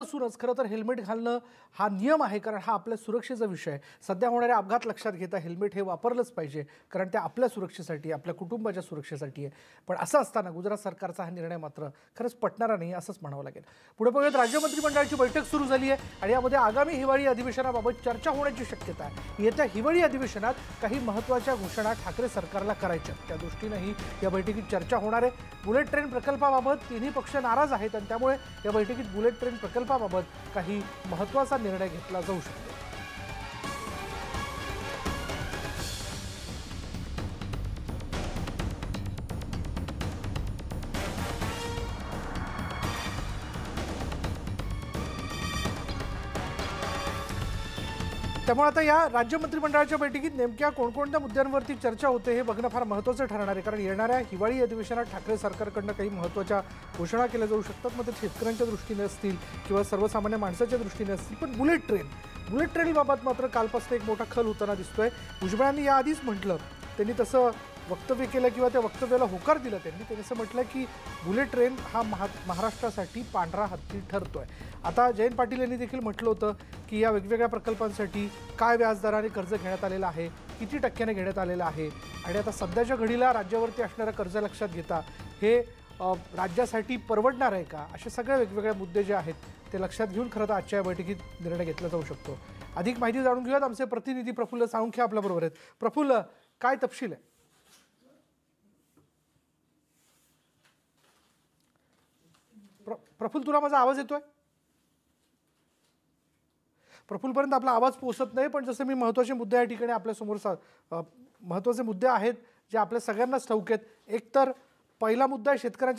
असूनच खरं तर हेल्मेट घालणं हा नियम आहे, कारण हा आपल्या सुरक्षेचा विषय आहे. सध्या होणारे अपघात लक्षात घेता हेल्मेट हे वापरलंच पाहिजे, कारण ते आपल्या सुरक्षेसाठी, आपल्या कुटुंबाच्या सुरक्षेसाठी आहे. पण असं असताना गुजरात सरकारचा हा निर्णय मात्र खरंच पटणारा नाही असंच म्हणावं लागेल. पुढे बघूयात, राज्य मंत्रिमंडळाची बैठक सुरू झाली आहे आणि यामध्ये आगामी हिवाळी अधिवेशनाबाबत चर्चा होण्याची शक्यता आहे. येत्या हिवाळी अधिवेशनात काही महत्त्वाच्या घोषणा ठाकरे सरकारला करायच्या, त्या दृष्टीनेही या बैठकीत चर्चा होणार आहे. बुलेट ट्रेन प्रकल्पाबाबत तिन्ही पक्ष नाराज आहेत आणि त्यामुळे या बैठकीत बुलेट ट्रेन प्रकल्पाबाबत काही महत्त्वाचा निर्णय घेतला जाऊ शकतो. त्यामुळे आता या राज्य मंत्रिमंडळाच्या बैठकीत नेमक्या कोणकोणत्या मुद्द्यांवरती चर्चा होते हे बघणं फार महत्त्वाचं ठरणार आहे, कारण येणाऱ्या हिवाळी अधिवेशनात ठाकरे सरकारकडनं काही महत्त्वाच्या घोषणा केल्या जाऊ शकतात. मग ते शेतकऱ्यांच्या दृष्टीने असतील किंवा सर्वसामान्य माणसाच्या दृष्टीने असतील. पण बुलेट ट्रेनबाबत मात्र कालपासून एक मोठा खल होताना दिसतोय. भुजबळांनी याआधीच म्हटलं, त्यांनी तसं वक्तव्य केलं किंवा त्या वक्तव्याला होकार दिला. त्यांनी असं म्हटलं की बुलेट ट्रेन हा महाराष्ट्रासाठी पांढरा हत्ती ठरतोय. आता जयंत पाटील यांनी देखील म्हटलं होतं की या वेगवेगळ्या प्रकल्पांसाठी काय व्याजदराने कर्ज घेण्यात आलेलं आहे, किती टक्क्याने घेण्यात आलेलं आहे आणि आता सध्याच्या घडीला राज्यावरती असणारं कर्ज लक्षात घेता हे राज्यासाठी परवडणार आहे का, असे सगळे वेगवेगळे मुद्दे जे आहेत ते लक्षात घेऊन खरं तर आजच्या बैठकीत निर्णय घेतला जाऊ शकतो. अधिक माहिती जाणून घेऊयात. आमचे प्रतिनिधी प्रफुल्ल साळुंखे आपल्याबरोबर आहेत. प्रफुल्ल, काय तपशील आहे? प्रफुल्ल, तुला माझा आवाज येतोय? प्रफुल्लपर्यंत आपला आवाज पोहोचत नाही, पण जसं मी महत्त्वाचे मुद्दे या ठिकाणी आपल्यासमोर महत्त्वाचे मुद्दे आहेत जे आपल्या सगळ्यांनाच ठाऊक आहेत. एक तर पहिला मुद्दा आहे शेतकऱ्यांच्या